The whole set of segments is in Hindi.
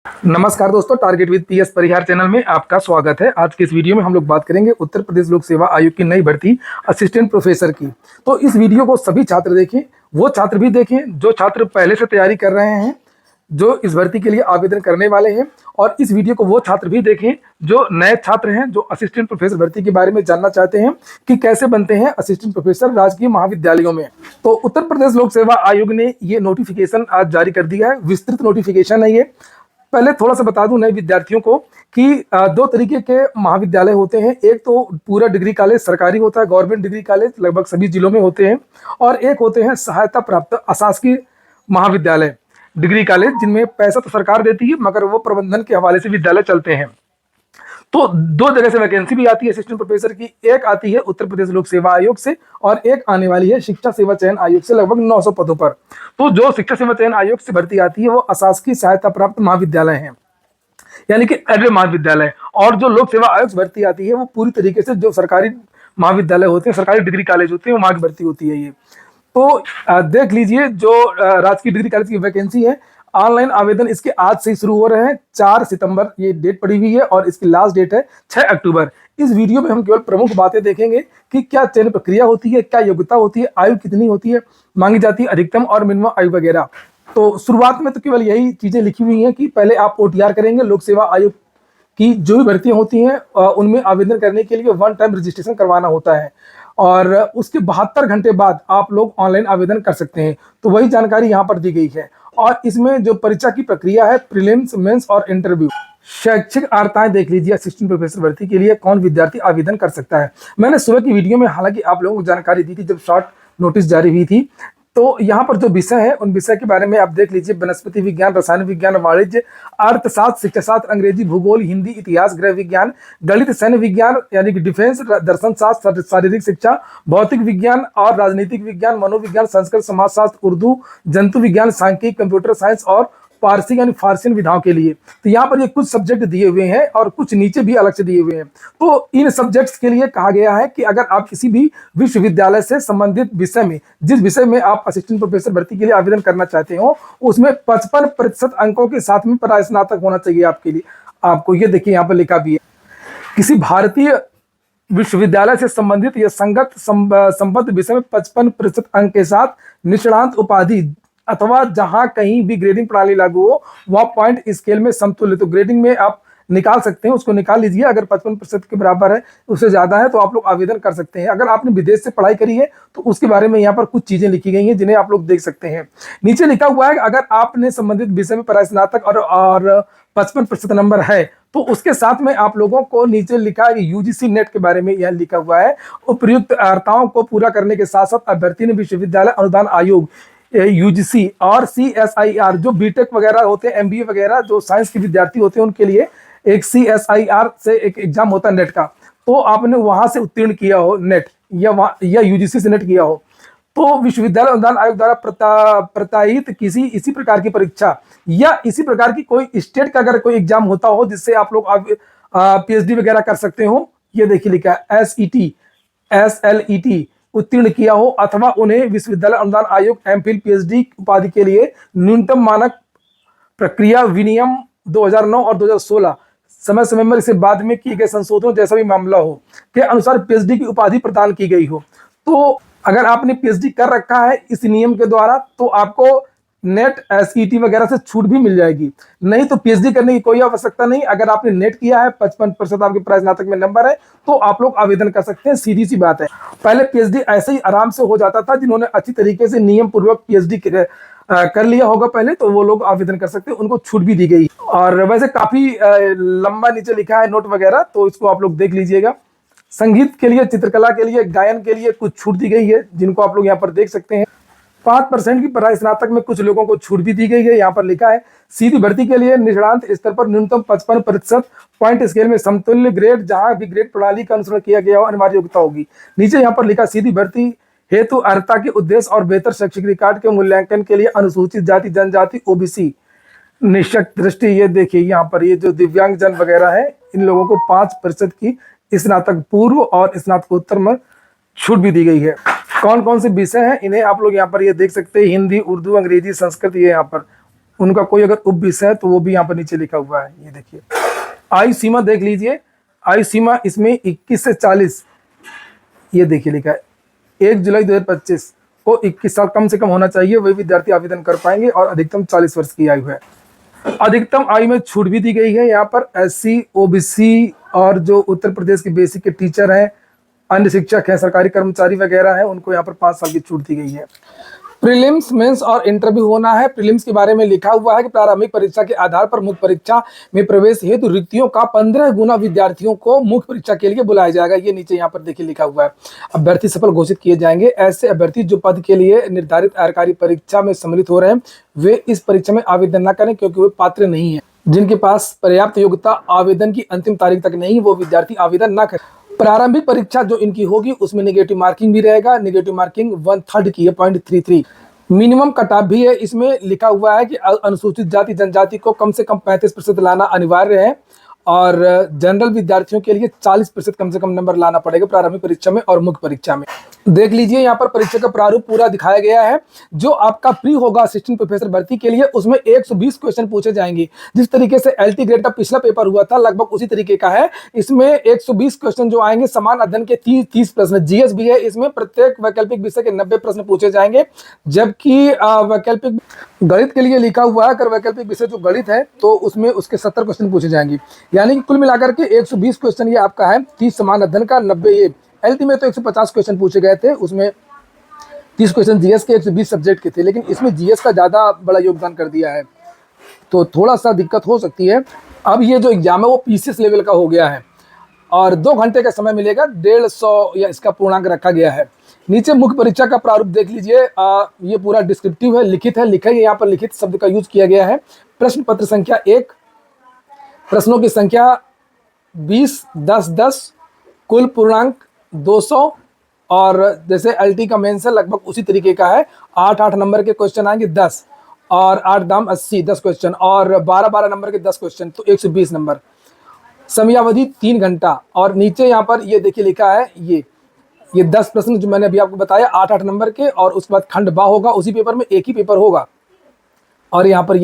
नमस्कार दोस्तों, target with PS Parihar channel में आपका स्वागत है। आज के इस वीडियो में हम लोग बात करेंगे उत्तर प्रदेश लोक सेवा आयोग की नई भर्ती असिस्टेंट प्रोफेसर की। तो इस वीडियो को सभी छात्र देखें, वो छात्र भी देखें जो छात्र पहले से तैयारी कर रहे हैं, जो इस भर्ती के लिए आवेदन करने वाले हैं, और इस वीडियो को वो छात्र भी देखें जो नए छात्र हैं, जो असिस्टेंट प्रोफेसर भर्ती के बारे में जानना चाहते हैं कि कैसे बनते हैं असिस्टेंट प्रोफेसर राजकीय महाविद्यालयों में। तो उत्तर प्रदेश लोक सेवा आयोग ने ये नोटिफिकेशन आज जारी कर दिया है। विस्तृत नोटिफिकेशन है ये। पहले थोड़ा सा बता दूं नए विद्यार्थियों को कि दो तरीके के महाविद्यालय होते हैं। एक तो पूरा डिग्री कॉलेज सरकारी होता है, गवर्नमेंट डिग्री कॉलेज लगभग सभी जिलों में होते हैं, और एक होते हैं सहायता प्राप्त अशासकीय महाविद्यालय डिग्री कॉलेज, जिनमें पैसा तो सरकार देती है मगर वो प्रबंधन के हवाले से विद्यालय चलते हैं। तो दो जगह से वैकेंसी भी आती है असिस्टेंट प्रोफेसर की। एक आती है उत्तर प्रदेश लोक सेवा आयोग से और एक आने वाली है शिक्षा सेवा चयन आयोग से, लगभग 900 पदों पर। तो जो शिक्षा सेवा चयन आयोग से भर्ती आती है वो अशासकीय सहायता प्राप्त महाविद्यालय हैं, यानी कि एडेड महाविद्यालय। और जो लोक सेवा आयोग से भर्ती आती है वो पूरी तरीके से जो सरकारी महाविद्यालय होते हैं, सरकारी डिग्री कॉलेज होते हैं, वहां की भर्ती होती है ये। तो देख लीजिए, जो राजकीय डिग्री कॉलेज की वैकेंसी है, ऑनलाइन आवेदन इसके आज से ही शुरू हो रहे हैं। 4 सितंबर ये डेट पड़ी हुई है और इसकी लास्ट डेट है 6 अक्टूबर। इस वीडियो में हम केवल प्रमुख बातें देखेंगे कि क्या चयन प्रक्रिया होती है, क्या योग्यता होती है, आयु कितनी होती है, मांगी जाती है अधिकतम और मिनिमम आयु वगैरह। तो शुरुआत में तो केवल यही चीजें लिखी हुई हैं कि पहले आप ओटीआर करेंगे। लोक सेवा आयोग की जो भी भर्तियां होती हैं उनमें आवेदन करने के लिए वन टाइम रजिस्ट्रेशन करवाना होता है, और उसके 72 घंटे बाद आप लोग ऑनलाइन आवेदन कर सकते हैं। तो वही जानकारी यहाँ पर दी गई है। और इसमें जो परीक्षा की प्रक्रिया है, प्रीलिम्स, मेंस और इंटरव्यू। शैक्षिक अर्हताएं देख लीजिए, असिस्टेंट प्रोफेसर भर्ती के लिए कौन विद्यार्थी आवेदन कर सकता है। मैंने सुबह की वीडियो में हालांकि आप लोगों को जानकारी दी थी जब शॉर्ट नोटिस जारी हुई थी। तो यहाँ पर जो विषय है उन विषय के बारे में आप देख लीजिए। वनस्पति विज्ञान, रसायन विज्ञान, वाणिज्य, अर्थशास्त्र, शिक्षाशास्त्र, अंग्रेजी, भूगोल, हिंदी, इतिहास, गृह विज्ञान, गणित, सैन्य विज्ञान यानी कि डिफेंस, दर्शन शास्त्र, शारीरिक शिक्षा, भौतिक विज्ञान और राजनीतिक विज्ञान, मनोविज्ञान, संस्कृत, समाजशास्त्र, उर्दू, जंतु विज्ञान, सांख्यिकी, कंप्यूटर साइंस और पारसी यानी फारसी विधाओं के लिए। तो यहाँ पर ये कुछ सब्जेक्ट दिए हुए हैं और कुछ नीचे भी अलग से दिए हुए हैं। तो इन सब्जेक्ट्स के लिए कहा गया है कि अगर आप किसी भी विश्वविद्यालय से संबंधित विषय में, जिस विषय में आप असिस्टेंट प्रोफेसर भर्ती के लिए आवेदन करना चाहते हो, उसमें 55% अंकों के साथ में परास्नातक होना चाहिए आपके लिए। आपको ये देखिए यहाँ पर लिखा भी है, किसी भारतीय विश्वविद्यालय से संबंधित या संगत संबद्ध विषय में 55% अंक के साथ निष्णात उपाधि अथवा जहां कहीं भी ग्रेडिंग प्रणाली लागू हो वह पॉइंट स्केल में समतुल्य। तो ग्रेडिंग में आप निकाल सकते हैं, उसको निकाल लीजिए। अगर 55% के बराबर है, उससे ज्यादा है, तो आप लोग आवेदन कर सकते हैं। अगर आपने विदेश से पढ़ाई करी है तो उसके बारे में यहाँ पर कुछ चीजें लिखी गई हैं जिन्हें आप लोग देख सकते हैं। नीचे लिखा हुआ है कि अगर आपने संबंधित विषय में परास्नातक और 55% नंबर है तो उसके साथ में आप लोगों को नीचे लिखा है यूजीसी नेट के बारे में यह लिखा हुआ है। उपयुक्त अर्हताओं को पूरा करने के साथ साथ अभ्यर्थी ने विश्वविद्यालय अनुदान आयोग यूजीसी और सीएसआईआर, जो बीटेक वगैरह होते हैं, एमबीए वगैरह, जो साइंस के विद्यार्थी होते हैं उनके लिए एक सीएसआईआर से एक एग्जाम होता है नेट का। तो आपने वहां से उत्तीर्ण किया हो नेट, या यूजीसी से नेट किया हो, तो विश्वविद्यालय अनुदान आयोग द्वारा प्रतायित किसी इसी प्रकार की परीक्षा या इसी प्रकार की कोई स्टेट का अगर कोई एग्जाम होता हो जिससे आप लोग पीएचडी वगैरह कर सकते हो, ये देखिए लिखा है एसईटी, एसएलईटी उत्तीर्ण किया हो, अथवा उन्हें विश्वविद्यालय अनुदान आयोग एमफिल पीएचडी उपाधि के लिए न्यूनतम मानक प्रक्रिया विनियम 2009 और 2016 समय समय पर इसे बाद में किए गए संशोधनों जैसा भी मामला हो के अनुसार पीएचडी की उपाधि प्रदान की गई हो। तो अगर आपने पीएचडी कर रखा है इस नियम के द्वारा तो आपको नेट, एसईटी वगैरह से छूट भी मिल जाएगी। नहीं तो पीएचडी करने की कोई आवश्यकता नहीं। अगर आपने नेट किया है, 55% आपके प्रास्नातक में नंबर है, तो आप लोग आवेदन कर सकते हैं। सीधी सी बात है। पहले पीएचडी ऐसे ही आराम से हो जाता था, जिन्होंने अच्छी तरीके से नियम पूर्वक पीएचडी कर लिया होगा पहले, तो वो लोग आवेदन कर सकते हैं, उनको छूट भी दी गई। और वैसे काफी लंबा नीचे लिखा है नोट वगैरह, तो इसको आप लोग देख लीजिएगा। संगीत के लिए, चित्रकला के लिए, गायन के लिए कुछ छूट दी गई है, जिनको आप लोग यहाँ पर देख सकते हैं। 5% की परास्नातक में कुछ लोगों को छूट भी दी गई है। यहाँ पर लिखा है सीधी भर्ती के लिए निष्णात स्तर पर न्यूनतम 55% पॉइंट स्केल में समतुल्य ग्रेड, जहां भी ग्रेड प्रणाली का अनुसरण किया गया हो, अनिवार्य योग्यता होगी। नीचे यहाँ पर लिखा सीधी भर्ती हेतु अर्हता के उद्देश्य और बेहतर शैक्षिक रिकॉर्ड के मूल्यांकन के लिए अनुसूचित जाति, जनजाति, ओबीसी, निशक्त दृष्टि, ये देखिए यहाँ पर ये जो दिव्यांग जन वगैरह है, इन लोगों को 5% की स्नातक पूर्व और स्नातकोत्तर में छूट भी दी गई है। कौन कौन से विषय हैं इन्हें आप लोग यहाँ पर ये देख सकते हैं। हिंदी, उर्दू, अंग्रेजी, संस्कृत, ये यहाँ पर उनका कोई अगर उप विषय है तो वो भी यहाँ पर नीचे लिखा हुआ है। ये देखिए आयु सीमा देख लीजिए, आयु सीमा इसमें 21 से 40, ये देखिए लिखा है 1 जुलाई 2025 को 21 साल कम से कम होना चाहिए, वही विद्यार्थी आवेदन कर पाएंगे और अधिकतम 40 वर्ष की आयु है। अधिकतम आयु में छूट भी दी गई है यहाँ पर। एससी, ओबीसी और जो उत्तर प्रदेश के बेसिक के टीचर हैं, अन्य शिक्षक हैं, सरकारी कर्मचारी वगैरह हैं, उनको यहाँ पर 5 साल की छूट दी गई है। प्रीलिम्स, मेंस और इंटरव्यू होना है। प्रीलिम्स के बारे में लिखा हुआ है कि प्रारंभिक परीक्षा के आधार पर मुख्य परीक्षा में प्रवेश हेतु रिक्तियों का 15 गुना विद्यार्थियों को मुख्य परीक्षा के लिए बुलाया जाएगा। ये नीचे यहाँ पर देखिए लिखा हुआ है। अभ्यर्थी सफल घोषित किए जाएंगे। ऐसे अभ्यर्थी जो पद के लिए निर्धारित सरकारी परीक्षा में सम्मिलित हो रहे हैं वे इस परीक्षा में आवेदन न करें क्योंकि वे पात्र नहीं है। जिनके पास पर्याप्त योग्यता आवेदन की अंतिम तारीख तक नहीं, वो विद्यार्थी आवेदन न करें। प्रारंभिक परीक्षा जो इनकी होगी उसमें नेगेटिव मार्किंग भी रहेगा। नेगेटिव मार्किंग 1/3 की है, 0.33। मिनिमम कट ऑफ भी है, इसमें लिखा हुआ है कि अनुसूचित जाति जनजाति को कम से कम 35% लाना अनिवार्य है और जनरल विद्यार्थियों के लिए 40% कम से कम नंबर लाना पड़ेगा प्रारंभिक परीक्षा में और मुख्य परीक्षा में। देख लीजिए यहाँ पर परीक्षा का प्रारूप पूरा दिखाया गया है। जो आपका प्री होगा असिस्टेंट प्रोफेसर भर्ती के लिए, उसमें 120 क्वेश्चन पूछे जाएंगे। जिस तरीके से एलटी ग्रेड का पिछला पेपर हुआ था लगभग उसी तरीके का है। इसमें 120 क्वेश्चन जो आएंगे, समान अध्ययन के 30 प्रश्न, जीएस भी है इसमें, प्रत्येक वैकल्पिक विषय के 90 प्रश्न पूछे जाएंगे। जबकि वैकल्पिक गणित के लिए लिखा हुआ है, अगर वैकल्पिक विषय जो गणित है तो उसमें उसके 70 क्वेश्चन पूछे जाएंगे। यानी कि कुल मिलाकर के 120 क्वेश्चन ये आपका है, 30 समान अध्ययन का, 90 ये एलटी में तो 150 क्वेश्चन पूछे गए थे, उसमें 30 क्वेश्चन जीएस के, 120 सब्जेक्ट के थे, लेकिन इसमें जीएस का ज़्यादा बड़ा योगदान कर दिया है तो थोड़ा सा दिक्कत हो सकती है। अब ये जो एग्जाम है वो पीसीएस लेवल का हो गया है और 2 घंटे का समय मिलेगा, 150 या इसका पूर्णांक रखा गया है। नीचे मुख्य परीक्षा का प्रारूप देख लीजिए, ये पूरा डिस्क्रिप्टिव है, लिखित है, लिखा है, यहाँ पर लिखित शब्द का यूज किया गया है। प्रश्न पत्र संख्या 1, प्रश्नों की संख्या 20, 10, 10, कुल पूर्णांक 200 और जैसे एलटी का मेंस है लगभग उसी तरीके का है। 8-8 नंबर के क्वेश्चन आएंगे 10 और 8 दाम 80, 10 क्वेश्चन और 12-12 नंबर के 10 क्वेश्चन, तो 120 नंबर। समयावधि 3 घंटा और नीचे यहाँ पर ये देखिए लिखा है ये 10 प्रश्न जो मैंने अभी आपको बताया 8-8 नंबर के, और उसके बाद खंड बा होगा, उसी पेपर में एक ही पेपर होगा। और यहाँ पर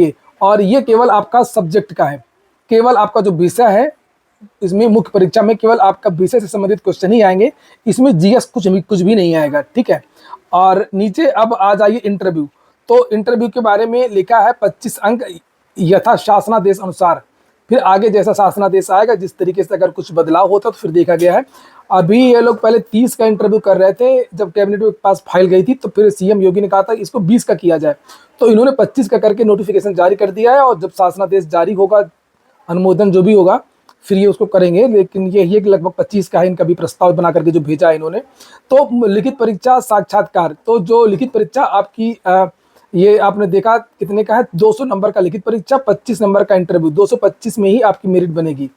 ये केवल आपका सब्जेक्ट का है, केवल आपका जो विषय है इसमें मुख्य परीक्षा में केवल आपका विषय से संबंधित क्वेश्चन ही आएंगे, इसमें जीएस कुछ भी नहीं आएगा, ठीक है। और नीचे अब आ जाइए इंटरव्यू, तो इंटरव्यू के बारे में लिखा है 25 अंक यथा शासनादेश अनुसार। फिर आगे जैसा शासनादेश आएगा जिस तरीके से अगर कुछ बदलाव होता तो फिर देखा गया है। अभी ये लोग पहले 30 का इंटरव्यू कर रहे थे, जब कैबिनेट के पास फाइल गई थी तो फिर सीएम योगी ने कहा था इसको 20 का किया जाए, तो इन्होंने 25 का करके नोटिफिकेशन जारी कर दिया है और जब शासनादेश जारी होगा, अनुमोदन जो भी होगा, फिर ये उसको करेंगे। लेकिन ये लगभग 25 का है, इनका भी प्रस्ताव बना करके जो भेजा है इन्होंने। तो लिखित परीक्षा साक्षात्कार, तो जो लिखित परीक्षा आपकी ये आपने देखा कितने का है, 200 नंबर का लिखित परीक्षा, 25 नंबर का इंटरव्यू, 225 में ही आपकी मेरिट बनेगी,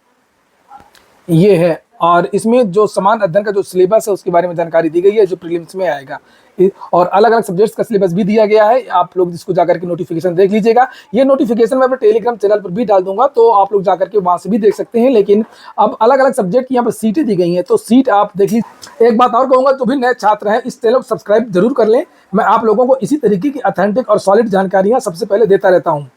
ये है। और इसमें जो समान अध्ययन का जो सिलेबस है उसके बारे में जानकारी दी गई है जो प्रीलिम्स में आएगा, और अलग अलग सब्जेक्ट्स का सिलेबस भी दिया गया है। आप लोग जिसको जाकर के नोटिफिकेशन देख लीजिएगा, ये नोटिफिकेशन मैं अपने टेलीग्राम चैनल पर भी डाल दूंगा, तो आप लोग जाकर के वहां से भी देख सकते हैं। लेकिन अब अलग अलग सब्जेक्ट की यहाँ पर सीटें दी गई हैं, तो सीट आप देख लीजिए। एक बात और कहूँगा, जो भी नए छात्र हैं इस चैनल को सब्सक्राइब जरूर कर लें, मैं आप लोगों को इसी तरीके की ऑथेंटिक और सॉलिड जानकारियाँ सबसे पहले देता रहता हूँ।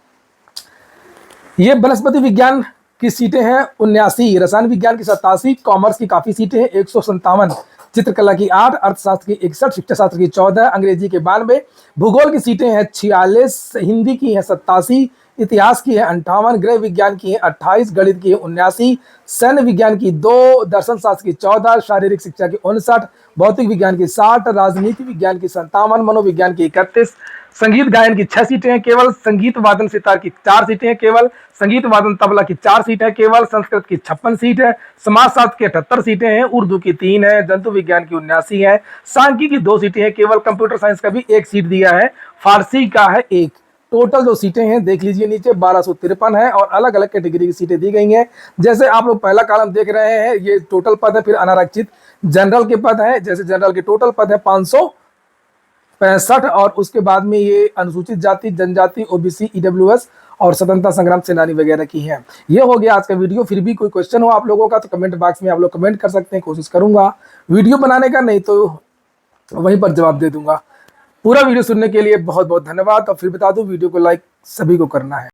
ये वनस्पति विज्ञान की सीटें हैं 79, रसायन विज्ञान की 87, कॉमर्स की काफ़ी सीटें हैं 157, चित्रकला की 8, अर्थशास्त्र की 61, शिक्षा शास्त्र की 14, अंग्रेजी के 92, भूगोल की सीटें हैं 46, हिंदी की हैं 87, इतिहास की है 58, गृह विज्ञान की है 28, गणित की है 79, सैन्य विज्ञान की 2, दर्शन शास्त्र की 14, शारीरिक शिक्षा की 59, भौतिक विज्ञान की 60, राजनीति विज्ञान की 57, मनोविज्ञान की 31, संगीत गायन की 6 सीटें हैं केवल, संगीत वादन सितार की 4 सीटें हैं केवल, संगीत वादन तबला की 4 सीटें हैं केवल, संस्कृत की 56 सीट है, समाजशास्त्र की 78 सीटें हैं, उर्दू की 3 है, जंतु विज्ञान की 79 है, सांख्यिकी की 2 सीटें हैं केवल, कंप्यूटर साइंस का भी 1 सीट दिया है, फारसी का है 1। टोटल जो सीटें हैं देख लीजिए नीचे 1253 है और अलग अलग कैटेगरी की सीटें दी गई हैं। जैसे आप लोग पहला कॉलम देख रहे हैं ये टोटल पद है, फिर अनारक्षित जनरल के पद हैं, जैसे जनरल के टोटल पद है 565 और उसके बाद में ये अनुसूचित जाति जनजाति ओबीसी ईडब्ल्यूएस और स्वतंत्रता संग्राम सेनानी वगैरह की हैं। ये हो गया आज का वीडियो। फिर भी कोई क्वेश्चन हो आप लोगों का तो कमेंट बॉक्स में आप लोग कमेंट कर सकते हैं, कोशिश करूंगा वीडियो बनाने का, नहीं तो वहीं पर जवाब दे दूंगा। पूरा वीडियो सुनने के लिए बहुत बहुत धन्यवाद। और फिर बता दूं, वीडियो को लाइक सभी को करना है।